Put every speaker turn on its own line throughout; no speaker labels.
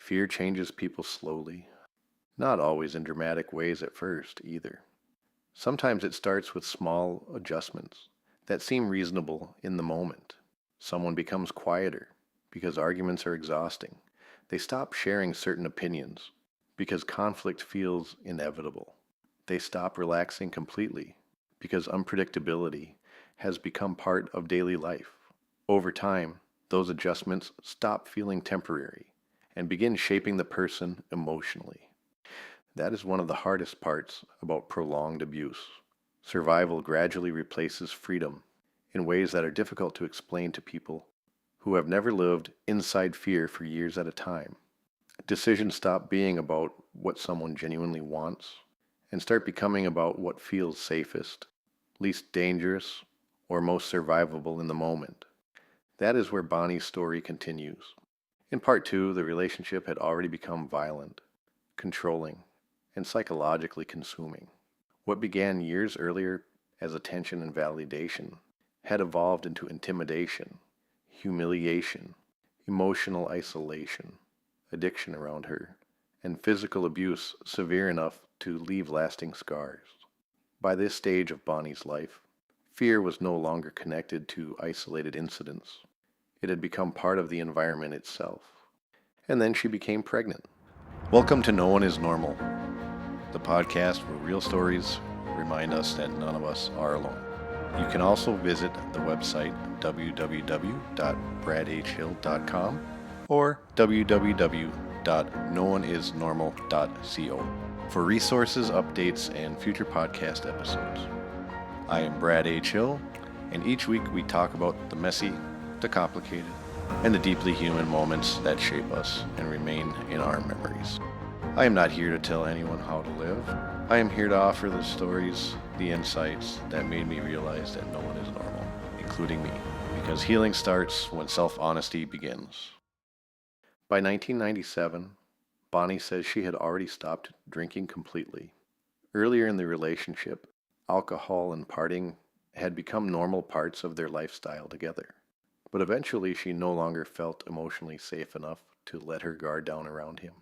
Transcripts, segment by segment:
Fear changes people slowly, not always in dramatic ways at first either. Sometimes it starts with small adjustments that seem reasonable in the moment. Someone becomes quieter because arguments are exhausting. They stop sharing certain opinions because conflict feels inevitable. They stop relaxing completely because unpredictability has become part of daily life. Over time, those adjustments stop feeling temporary and begin shaping the person emotionally. That is one of the hardest parts about prolonged abuse. Survival gradually replaces freedom in ways that are difficult to explain to people who have never lived inside fear for years at a time. Decisions stop being about what someone genuinely wants and start becoming about what feels safest, least dangerous, or most survivable in the moment. That is where Bonnie's story continues. In part two, the relationship had already become violent, controlling, and psychologically consuming. What began years earlier as attention and validation had evolved into intimidation, humiliation, emotional isolation, addiction around her, and physical abuse severe enough to leave lasting scars. By this stage of Bonnie's life, fear was no longer connected to isolated incidents. It had become part of the environment itself. And then she became pregnant. Welcome to No One Is Normal, the podcast where real stories remind us that none of us are alone. You can also visit the website www.bradhhill.com or www.nooneisnormal.co for resources, updates, and future podcast episodes. I am Brad H. Hill, and each week we talk about the messy, the complicated, and the deeply human moments that shape us and remain in our memories. I am not here to tell anyone how to live. I am here to offer the stories, the insights that made me realize that no one is normal, including me, because healing starts when self-honesty begins. By 1997, Bonnie says she had already stopped drinking completely. Earlier in the relationship, alcohol and partying had become normal parts of their lifestyle together. But eventually she no longer felt emotionally safe enough to let her guard down around him.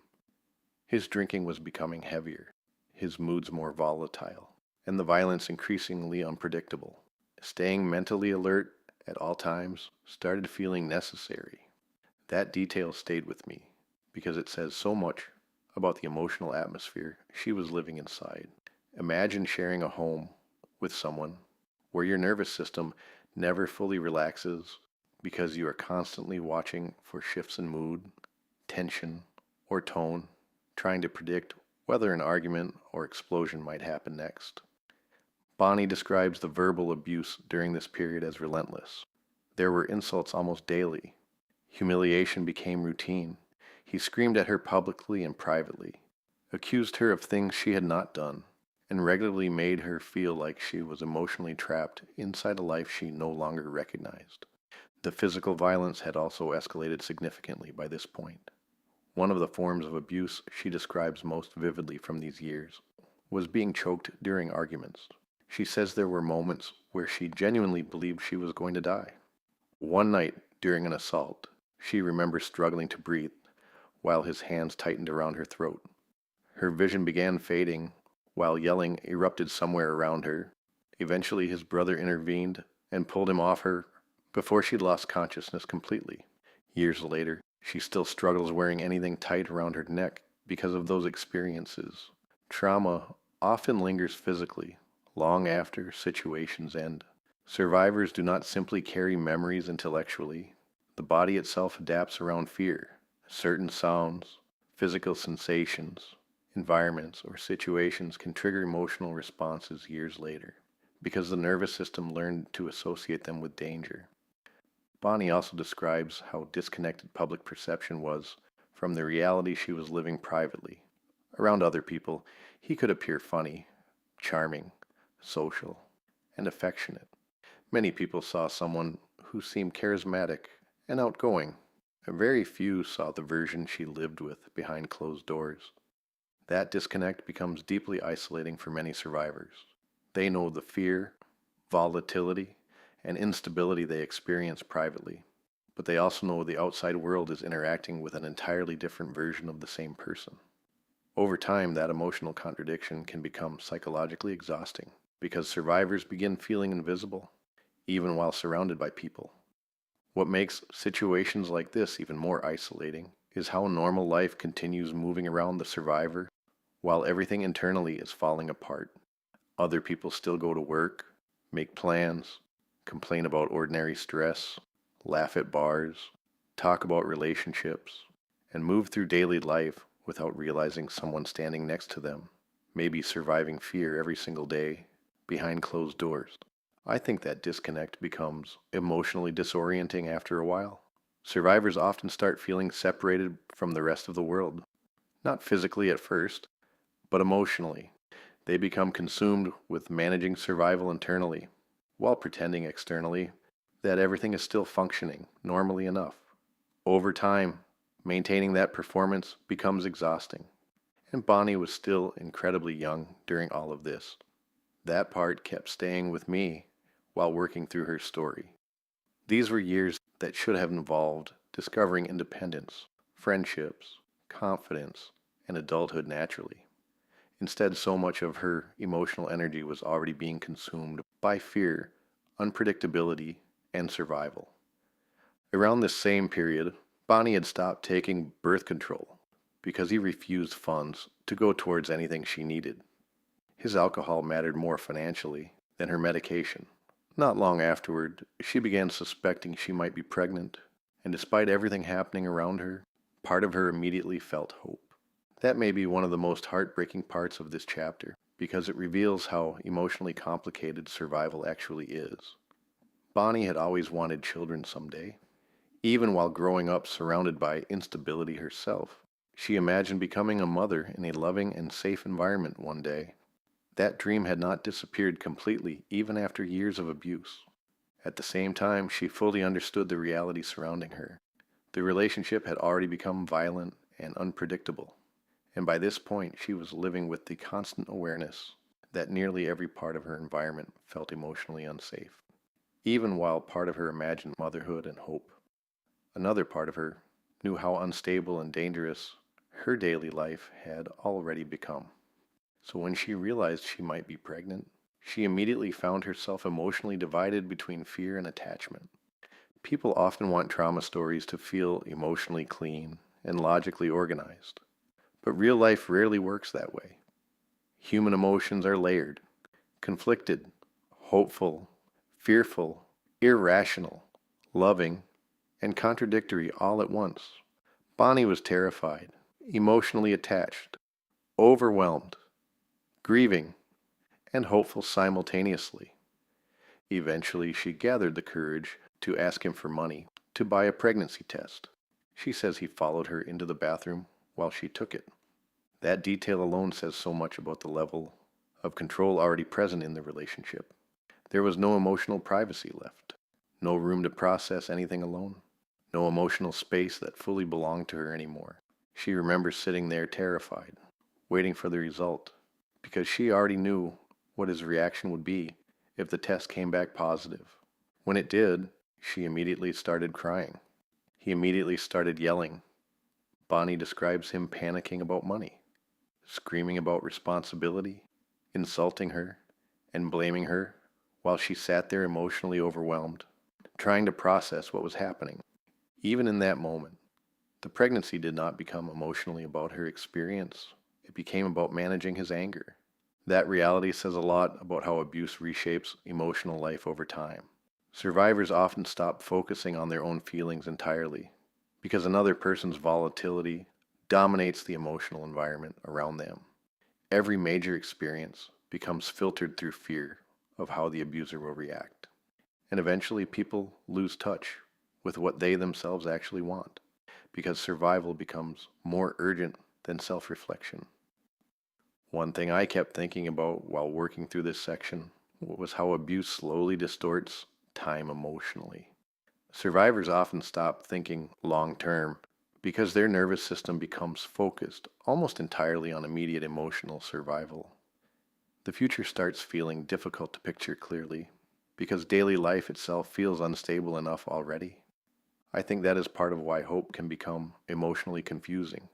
His drinking was becoming heavier, his moods more volatile, and the violence increasingly unpredictable. Staying mentally alert at all times started feeling necessary. That detail stayed with me because it says so much about the emotional atmosphere she was living inside. Imagine sharing a home with someone where your nervous system never fully relaxes because you are constantly watching for shifts in mood, tension, or tone, trying to predict whether an argument or explosion might happen next. Bonnie describes the verbal abuse during this period as relentless. There were insults almost daily. Humiliation became routine. He screamed at her publicly and privately, accused her of things she had not done, and regularly made her feel like she was emotionally trapped inside a life she no longer recognized. The physical violence had also escalated significantly by this point. One of the forms of abuse she describes most vividly from these years was being choked during arguments. She says there were moments where she genuinely believed she was going to die. One night during an assault, she remembers struggling to breathe while his hands tightened around her throat. Her vision began fading while yelling erupted somewhere around her. Eventually his brother intervened and pulled him off her before she lost consciousness completely. Years later, she still struggles wearing anything tight around her neck because of those experiences. Trauma often lingers physically, long after situations end. Survivors do not simply carry memories intellectually. The body itself adapts around fear. Certain sounds, physical sensations, environments, or situations can trigger emotional responses years later because the nervous system learned to associate them with danger. Bonnie also describes how disconnected public perception was from the reality she was living privately. Around other people, he could appear funny, charming, social, and affectionate. Many people saw someone who seemed charismatic and outgoing. Very few saw the version she lived with behind closed doors. That disconnect becomes deeply isolating for many survivors. They know the fear, volatility, and instability they experience privately, but they also know the outside world is interacting with an entirely different version of the same person. Over time, that emotional contradiction can become psychologically exhausting because survivors begin feeling invisible, even while surrounded by people. What makes situations like this even more isolating is how normal life continues moving around the survivor while everything internally is falling apart. Other people still go to work, make plans, complain about ordinary stress, laugh at bars, talk about relationships, and move through daily life without realizing someone standing next to them may be surviving fear every single day behind closed doors. I think that disconnect becomes emotionally disorienting after a while. Survivors often start feeling separated from the rest of the world, not physically at first, but emotionally. They become consumed with managing survival internally, while pretending externally that everything is still functioning normally enough. Over time, maintaining that performance becomes exhausting. And Bonnie was still incredibly young during all of this. That part kept staying with me while working through her story. These were years that should have involved discovering independence, friendships, confidence, and adulthood naturally. Instead, so much of her emotional energy was already being consumed by fear, unpredictability, and survival. Around this same period, Bonnie had stopped taking birth control because he refused funds to go towards anything she needed. His alcohol mattered more financially than her medication. Not long afterward, she began suspecting she might be pregnant, and despite everything happening around her, part of her immediately felt hope. That may be one of the most heartbreaking parts of this chapter, because it reveals how emotionally complicated survival actually is. Bonnie had always wanted children someday. Even while growing up surrounded by instability herself, she imagined becoming a mother in a loving and safe environment one day. That dream had not disappeared completely even after years of abuse. At the same time, she fully understood the reality surrounding her. The relationship had already become violent and unpredictable, and by this point she was living with the constant awareness that nearly every part of her environment felt emotionally unsafe, even while part of her imagined motherhood and hope. Another part of her knew how unstable and dangerous her daily life had already become. So when she realized she might be pregnant, she immediately found herself emotionally divided between fear and attachment. People often want trauma stories to feel emotionally clean and logically organized, but real life rarely works that way. Human emotions are layered, conflicted, hopeful, fearful, irrational, loving, and contradictory all at once. Bonnie was terrified, emotionally attached, overwhelmed, grieving, and hopeful simultaneously. Eventually, she gathered the courage to ask him for money to buy a pregnancy test. She says he followed her into the bathroom while she took it. That detail alone says so much about the level of control already present in the relationship. There was no emotional privacy left, no room to process anything alone, no emotional space that fully belonged to her anymore. She remembers sitting there terrified, waiting for the result, because she already knew what his reaction would be if the test came back positive. When it did, she immediately started crying. He immediately started yelling. Bonnie describes him panicking about money, screaming about responsibility, insulting her, and blaming her while she sat there emotionally overwhelmed, trying to process what was happening. Even in that moment, the pregnancy did not become emotionally about her experience. It became about managing his anger. That reality says a lot about how abuse reshapes emotional life over time. Survivors often stop focusing on their own feelings entirely because another person's volatility dominates the emotional environment around them. Every major experience becomes filtered through fear of how the abuser will react. And eventually people lose touch with what they themselves actually want because survival becomes more urgent than self-reflection. One thing I kept thinking about while working through this section was how abuse slowly distorts time emotionally. Survivors often stop thinking long term because their nervous system becomes focused almost entirely on immediate emotional survival. The future starts feeling difficult to picture clearly because daily life itself feels unstable enough already. I think that is part of why hope can become emotionally confusing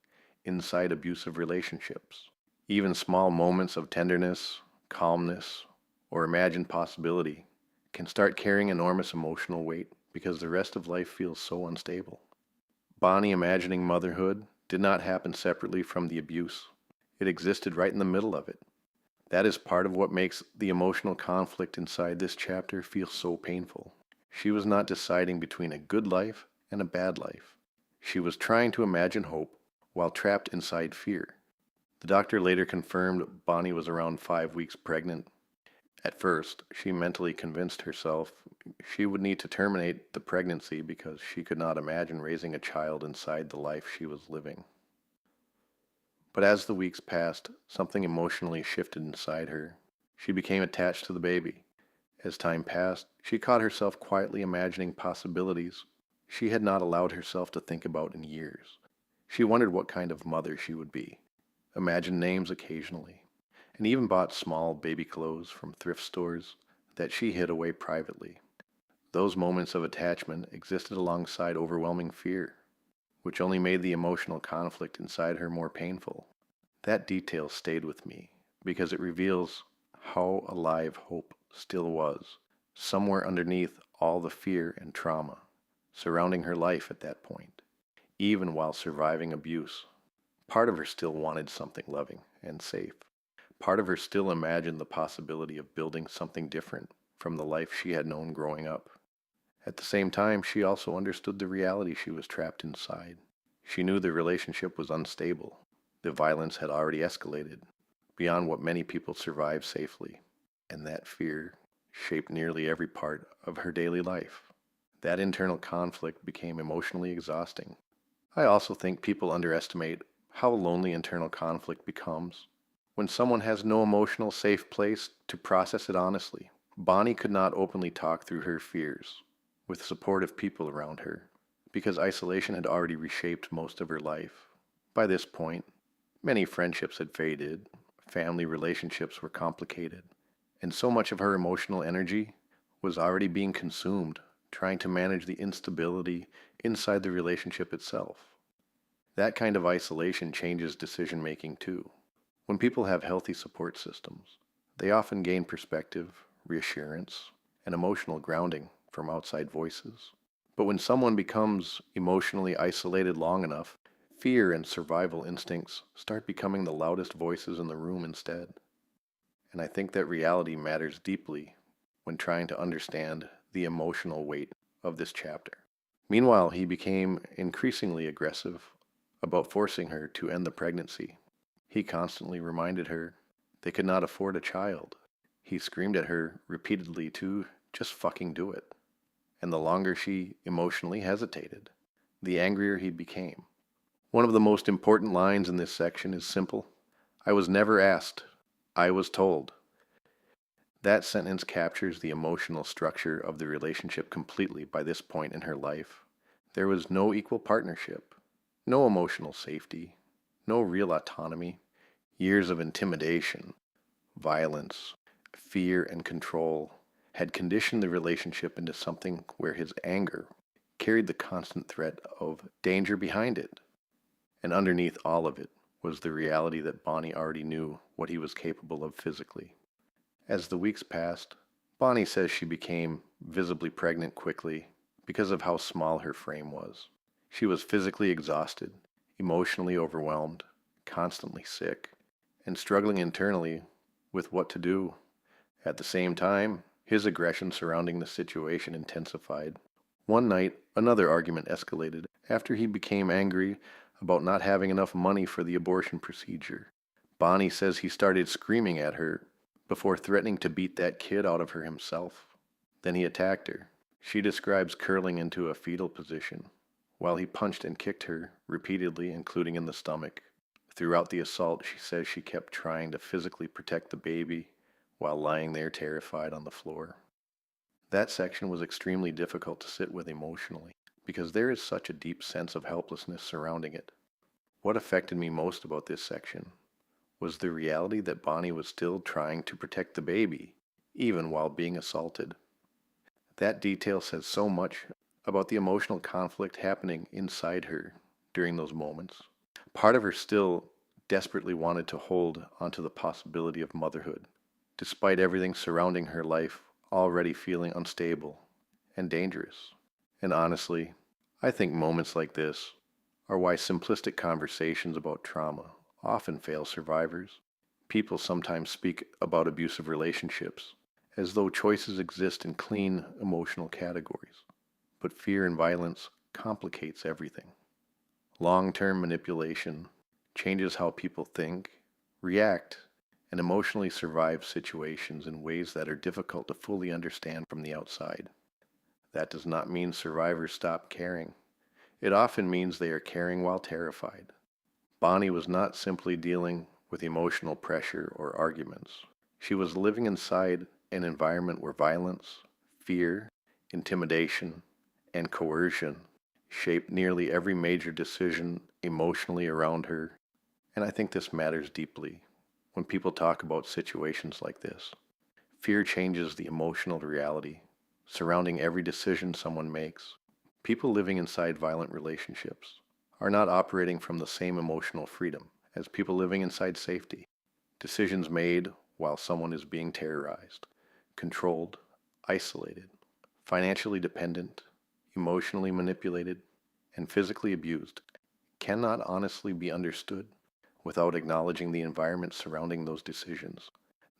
inside abusive relationships. Even small moments of tenderness, calmness, or imagined possibility can start carrying enormous emotional weight because the rest of life feels so unstable. Bonnie imagining motherhood did not happen separately from the abuse. It existed right in the middle of it. That is part of what makes the emotional conflict inside this chapter feel so painful. She was not deciding between a good life and a bad life. She was trying to imagine hope while trapped inside fear. The doctor later confirmed Bonnie was around 5 weeks pregnant. At first, she mentally convinced herself she would need to terminate the pregnancy because she could not imagine raising a child inside the life she was living. But as the weeks passed, something emotionally shifted inside her. She became attached to the baby. As time passed, she caught herself quietly imagining possibilities she had not allowed herself to think about in years. She wondered what kind of mother she would be, imagined names occasionally, and even bought small baby clothes from thrift stores that she hid away privately. Those moments of attachment existed alongside overwhelming fear, which only made the emotional conflict inside her more painful. That detail stayed with me because it reveals how alive hope still was, somewhere underneath all the fear and trauma surrounding her life at that point, even while surviving abuse. Part of her still wanted something loving and safe. Part of her still imagined the possibility of building something different from the life she had known growing up. At the same time, she also understood the reality she was trapped inside. She knew the relationship was unstable. The violence had already escalated beyond what many people survive safely, and that fear shaped nearly every part of her daily life. That internal conflict became emotionally exhausting. I also think people underestimate how lonely internal conflict becomes when someone has no emotional safe place to process it honestly. Bonnie could not openly talk through her fears with supportive people around her because isolation had already reshaped most of her life. By this point, many friendships had faded, family relationships were complicated, and so much of her emotional energy was already being consumed trying to manage the instability inside the relationship itself. That kind of isolation changes decision making too. When people have healthy support systems, they often gain perspective, reassurance, and emotional grounding from outside voices. But when someone becomes emotionally isolated long enough, fear and survival instincts start becoming the loudest voices in the room instead. And I think that reality matters deeply when trying to understand the emotional weight of this chapter. Meanwhile, he became increasingly aggressive about forcing her to end the pregnancy. He constantly reminded her they could not afford a child. He screamed at her repeatedly to just fucking do it. And the longer she emotionally hesitated, the angrier he became. One of the most important lines in this section is simple. I was never asked. I was told. That sentence captures the emotional structure of the relationship completely by this point in her life. There was no equal partnership, no emotional safety, no real autonomy. Years of intimidation, violence, fear, and control had conditioned the relationship into something where his anger carried the constant threat of danger behind it. And underneath all of it was the reality that Bonnie already knew what he was capable of physically. As the weeks passed, Bonnie says she became visibly pregnant quickly because of how small her frame was. She was physically exhausted, emotionally overwhelmed, constantly sick, and struggling internally with what to do. At the same time, his aggression surrounding the situation intensified. One night, another argument escalated after he became angry about not having enough money for the abortion procedure. Bonnie says he started screaming at her before threatening to beat that kid out of her himself. Then he attacked her. She describes curling into a fetal position, while he punched and kicked her repeatedly, including in the stomach. Throughout the assault, she says she kept trying to physically protect the baby while lying there terrified on the floor. That section was extremely difficult to sit with emotionally because there is such a deep sense of helplessness surrounding it. What affected me most about this section was the reality that Bonnie was still trying to protect the baby, even while being assaulted. That detail says so much about the emotional conflict happening inside her during those moments. Part of her still desperately wanted to hold onto the possibility of motherhood, despite everything surrounding her life already feeling unstable and dangerous. And honestly, I think moments like this are why simplistic conversations about trauma often fail survivors. People sometimes speak about abusive relationships as though choices exist in clean emotional categories, but fear and violence complicates everything. Long-term manipulation changes how people think, react, and emotionally survive situations in ways that are difficult to fully understand from the outside. That does not mean survivors stop caring. It often means they are caring while terrified. Bonnie was not simply dealing with emotional pressure or arguments. She was living inside an environment where violence, fear, intimidation, and coercion shaped nearly every major decision emotionally around her. And I think this matters deeply when people talk about situations like this. Fear changes the emotional reality surrounding every decision someone makes. People living inside violent relationships are not operating from the same emotional freedom as people living inside safety. Decisions made while someone is being terrorized, controlled, isolated, financially dependent, emotionally manipulated, and physically abused cannot honestly be understood without acknowledging the environment surrounding those decisions.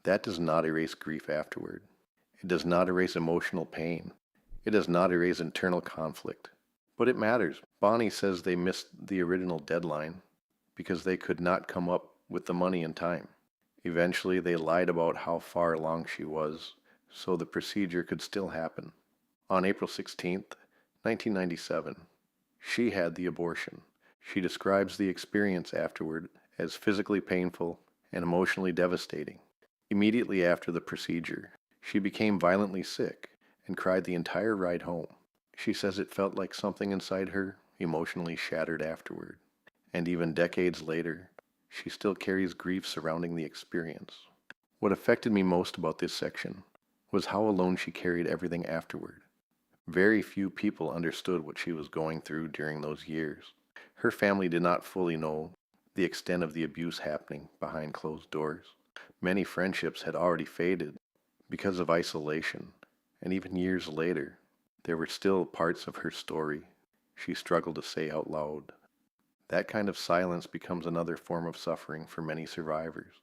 That does not erase grief afterward. It does not erase emotional pain. It does not erase internal conflict. But it matters. Bonnie says they missed the original deadline because they could not come up with the money in time. Eventually, they lied about how far along she was, so the procedure could still happen. On April 16th, 1997, she had the abortion. She describes the experience afterward as physically painful and emotionally devastating. Immediately after the procedure, she became violently sick and cried the entire ride home. She says it felt like something inside her emotionally shattered afterward. And even decades later, she still carries grief surrounding the experience. What affected me most about this section was how alone she carried everything afterward. Very few people understood what she was going through during those years. Her family did not fully know the extent of the abuse happening behind closed doors. Many friendships had already faded because of isolation, and even years later, there were still parts of her story she struggled to say out loud. That kind of silence becomes another form of suffering for many survivors.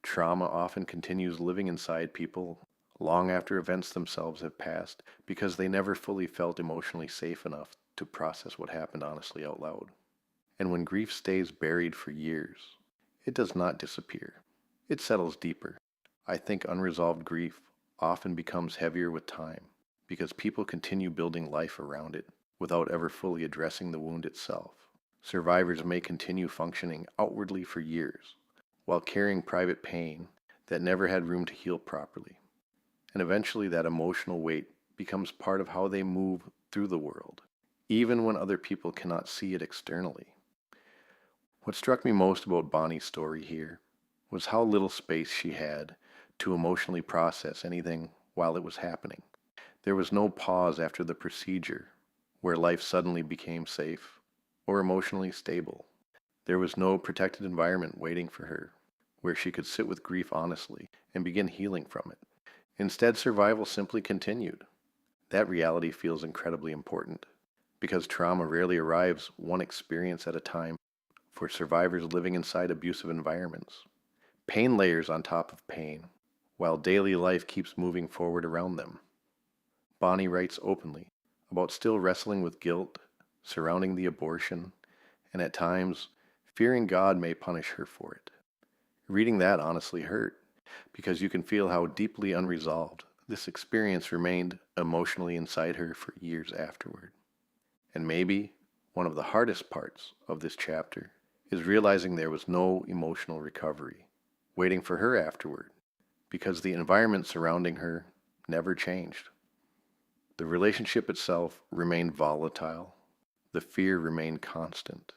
Trauma often continues living inside people long after events themselves have passed because they never fully felt emotionally safe enough to process what happened honestly out loud. And when grief stays buried for years, it does not disappear. It settles deeper. I think unresolved grief often becomes heavier with time because people continue building life around it without ever fully addressing the wound itself. Survivors may continue functioning outwardly for years while carrying private pain that never had room to heal properly. And eventually that emotional weight becomes part of how they move through the world, even when other people cannot see it externally. What struck me most about Bonnie's story here was how little space she had to emotionally process anything while it was happening. There was no pause after the procedure where life suddenly became safe or emotionally stable. There was no protected environment waiting for her where she could sit with grief honestly and begin healing from it. Instead, survival simply continued. That reality feels incredibly important because trauma rarely arrives one experience at a time for survivors living inside abusive environments. Pain layers on top of pain, while daily life keeps moving forward around them. Bonnie writes openly about still wrestling with guilt surrounding the abortion, and at times, fearing God may punish her for it. Reading that honestly hurt, because you can feel how deeply unresolved this experience remained emotionally inside her for years afterward. And maybe one of the hardest parts of this chapter is realizing there was no emotional recovery waiting for her afterward, because the environment surrounding her never changed. The relationship itself remained volatile, the fear remained constant,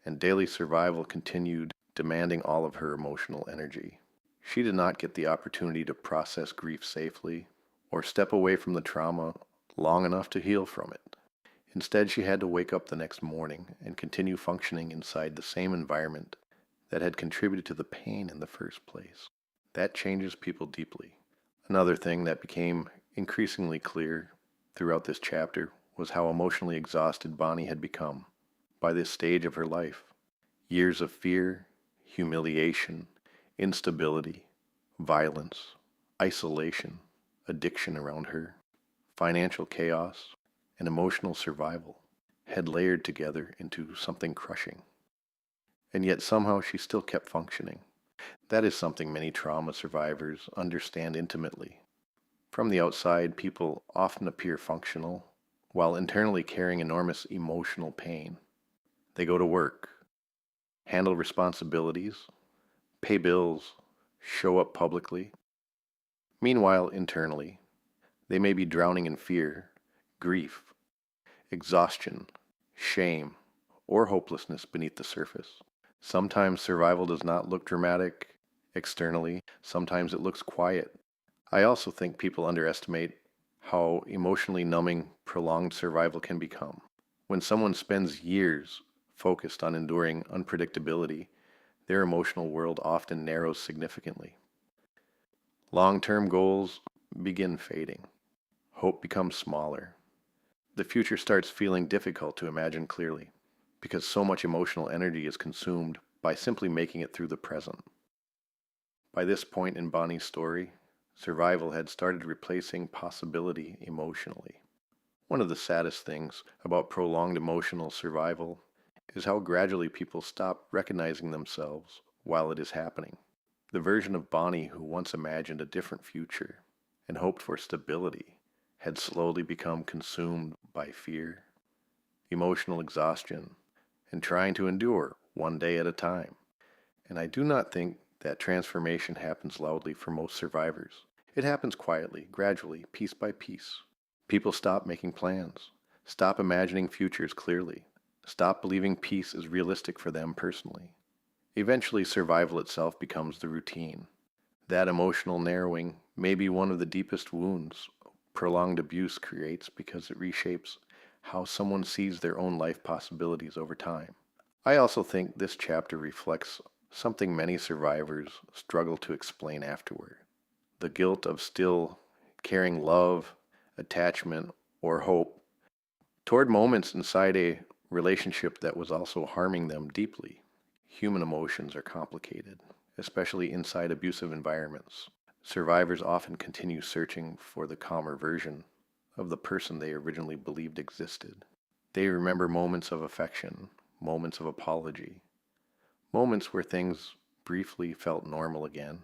and daily survival continued demanding all of her emotional energy. She did not get the opportunity to process grief safely or step away from the trauma long enough to heal from it. Instead, she had to wake up the next morning and continue functioning inside the same environment that had contributed to the pain in the first place. That changes people deeply. Another thing that became increasingly clear throughout this chapter was how emotionally exhausted Bonnie had become by this stage of her life. Years of fear, humiliation, instability, violence, isolation, addiction around her, financial chaos, and emotional survival had layered together into something crushing. And yet somehow she still kept functioning. That is something many trauma survivors understand intimately. From the outside, people often appear functional, while internally carrying enormous emotional pain. They go to work, handle responsibilities, pay bills, show up publicly. Meanwhile, internally, they may be drowning in fear, grief, exhaustion, shame, or hopelessness beneath the surface. Sometimes survival does not look dramatic externally, sometimes it looks quiet. I also think people underestimate how emotionally numbing prolonged survival can become. When someone spends years focused on enduring unpredictability, their emotional world often narrows significantly. Long-term goals begin fading. Hope becomes smaller. The future starts feeling difficult to imagine clearly, because so much emotional energy is consumed by simply making it through the present. By this point in Bonnie's story, survival had started replacing possibility emotionally. One of the saddest things about prolonged emotional survival is how gradually people stop recognizing themselves while it is happening. The version of Bonnie who once imagined a different future and hoped for stability had slowly become consumed by fear, emotional exhaustion, and trying to endure one day at a time. And I do not think that transformation happens loudly for most survivors. It happens quietly, gradually, piece by piece. People stop making plans, stop imagining futures clearly, stop believing peace is realistic for them personally. Eventually, survival itself becomes the routine. That emotional narrowing may be one of the deepest wounds prolonged abuse creates because it reshapes how someone sees their own life possibilities over time. I also think this chapter reflects something many survivors struggle to explain afterward: the guilt of still carrying love, attachment, or hope toward moments inside a relationship that was also harming them deeply. Human emotions are complicated, especially inside abusive environments. Survivors often continue searching for the calmer version of the person they originally believed existed. They remember moments of affection, moments of apology, moments where things briefly felt normal again,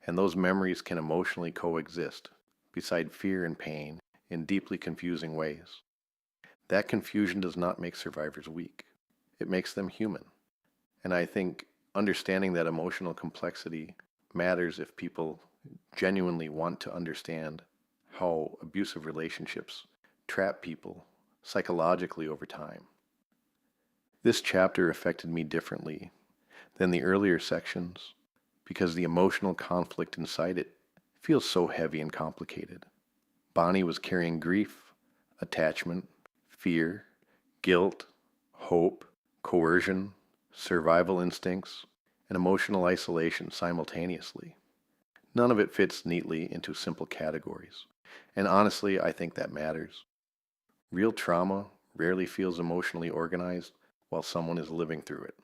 and those memories can emotionally coexist beside fear and pain in deeply confusing ways. That confusion does not make survivors weak. It makes them human. And I think understanding that emotional complexity matters if people genuinely want to understand how abusive relationships trap people psychologically over time. This chapter affected me differently than the earlier sections because the emotional conflict inside it feels so heavy and complicated. Bonnie was carrying grief, attachment, fear, guilt, hope, coercion, survival instincts, and emotional isolation simultaneously. None of it fits neatly into simple categories. And honestly, I think that matters. Real trauma rarely feels emotionally organized while someone is living through it.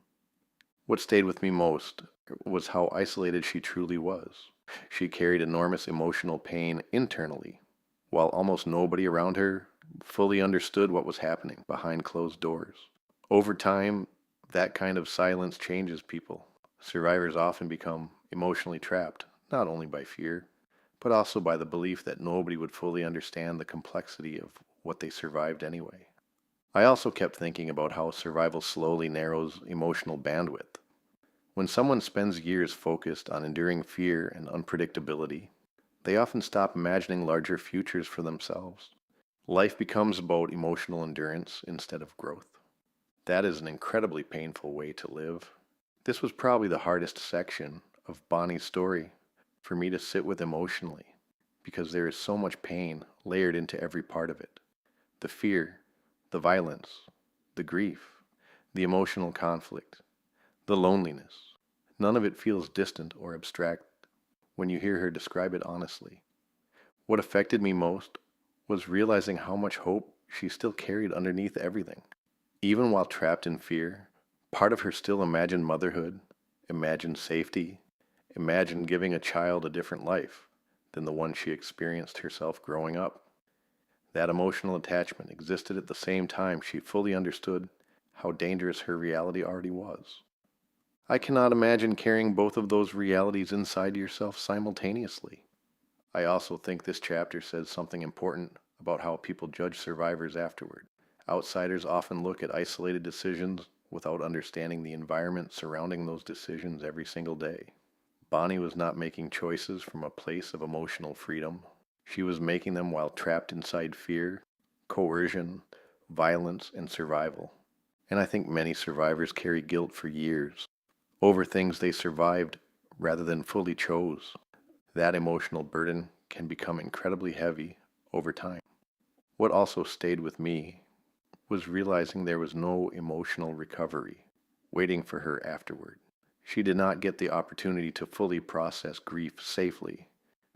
What stayed with me most was how isolated she truly was. She carried enormous emotional pain internally, while almost nobody around her fully understood what was happening behind closed doors. Over time, that kind of silence changes people. Survivors often become emotionally trapped, not only by fear, but also by the belief that nobody would fully understand the complexity of what they survived anyway. I also kept thinking about how survival slowly narrows emotional bandwidth. When someone spends years focused on enduring fear and unpredictability, they often stop imagining larger futures for themselves. Life becomes about emotional endurance instead of growth. That is an incredibly painful way to live. This was probably the hardest section of Bonnie's story for me to sit with emotionally, because there is so much pain layered into every part of it. The fear, the violence, the grief, the emotional conflict, the loneliness. None of it feels distant or abstract when you hear her describe it honestly. What affected me most was realizing how much hope she still carried underneath everything. Even while trapped in fear, part of her still imagined motherhood, imagined safety, imagined giving a child a different life than the one she experienced herself growing up. That emotional attachment existed at the same time she fully understood how dangerous her reality already was. I cannot imagine carrying both of those realities inside yourself simultaneously. I also think this chapter says something important about how people judge survivors afterward. Outsiders often look at isolated decisions without understanding the environment surrounding those decisions every single day. Bonnie was not making choices from a place of emotional freedom. She was making them while trapped inside fear, coercion, violence, and survival. And I think many survivors carry guilt for years over things they survived rather than fully chose. That emotional burden can become incredibly heavy over time. What also stayed with me was realizing there was no emotional recovery waiting for her afterward. She did not get the opportunity to fully process grief safely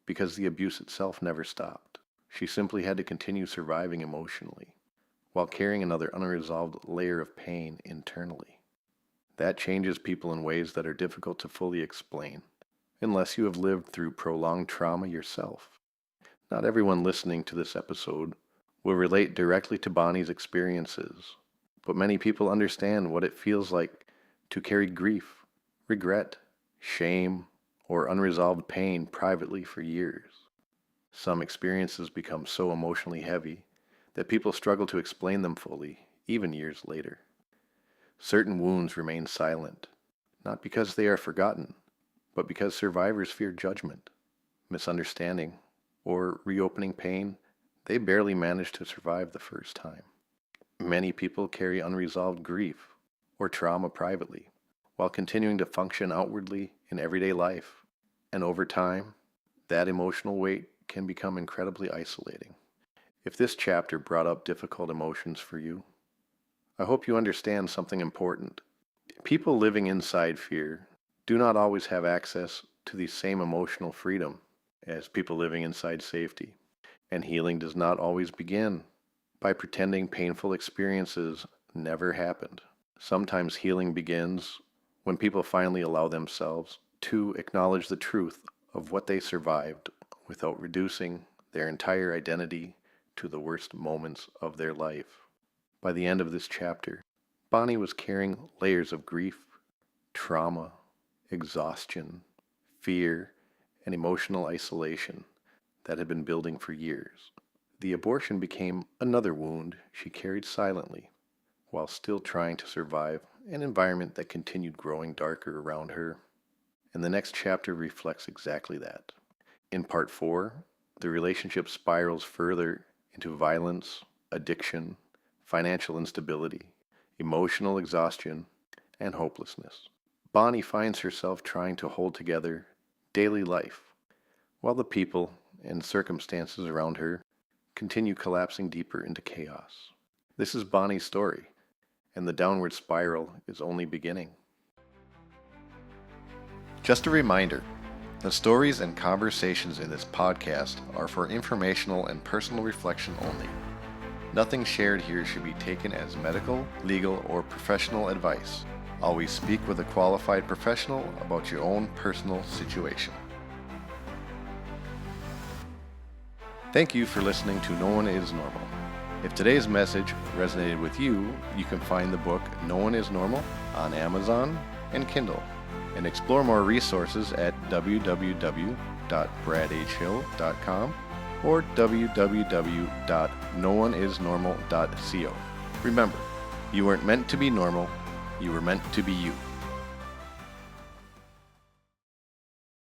because the abuse itself never stopped. She simply had to continue surviving emotionally while carrying another unresolved layer of pain internally. That changes people in ways that are difficult to fully explain unless you have lived through prolonged trauma yourself. Not everyone listening to this episode will relate directly to Bonnie's experiences, but many people understand what it feels like to carry grief, regret, shame, or unresolved pain privately for years. Some experiences become so emotionally heavy that people struggle to explain them fully, even years later. Certain wounds remain silent, not because they are forgotten, but because survivors fear judgment, misunderstanding, or reopening pain they barely manage to survive the first time. Many people carry unresolved grief or trauma privately, while continuing to function outwardly in everyday life. And over time, that emotional weight can become incredibly isolating. If this chapter brought up difficult emotions for you, I hope you understand something important. People living inside fear do not always have access to the same emotional freedom as people living inside safety. And healing does not always begin by pretending painful experiences never happened. Sometimes healing begins when people finally allow themselves to acknowledge the truth of what they survived without reducing their entire identity to the worst moments of their life. By the end of this chapter, Bonnie was carrying layers of grief, trauma, exhaustion, fear, and emotional isolation that had been building for years. The abortion became another wound she carried silently, while still trying to survive an environment that continued growing darker around her. And the next chapter reflects exactly that. In part 4, the relationship spirals further into violence, addiction, financial instability, emotional exhaustion, and hopelessness. Bonnie finds herself trying to hold together daily life, while the people and circumstances around her continue collapsing deeper into chaos. This is Bonnie's story, and the downward spiral is only beginning. Just a reminder, the stories and conversations in this podcast are for informational and personal reflection only. Nothing shared here should be taken as medical, legal, or professional advice. Always speak with a qualified professional about your own personal situation. Thank you for listening to No One Is Normal. If today's message resonated with you, you can find the book No One Is Normal on Amazon and Kindle, and explore more resources at www.bradhhill.com or www.nooneisnormal.co. Remember, you weren't meant to be normal, you were meant to be you.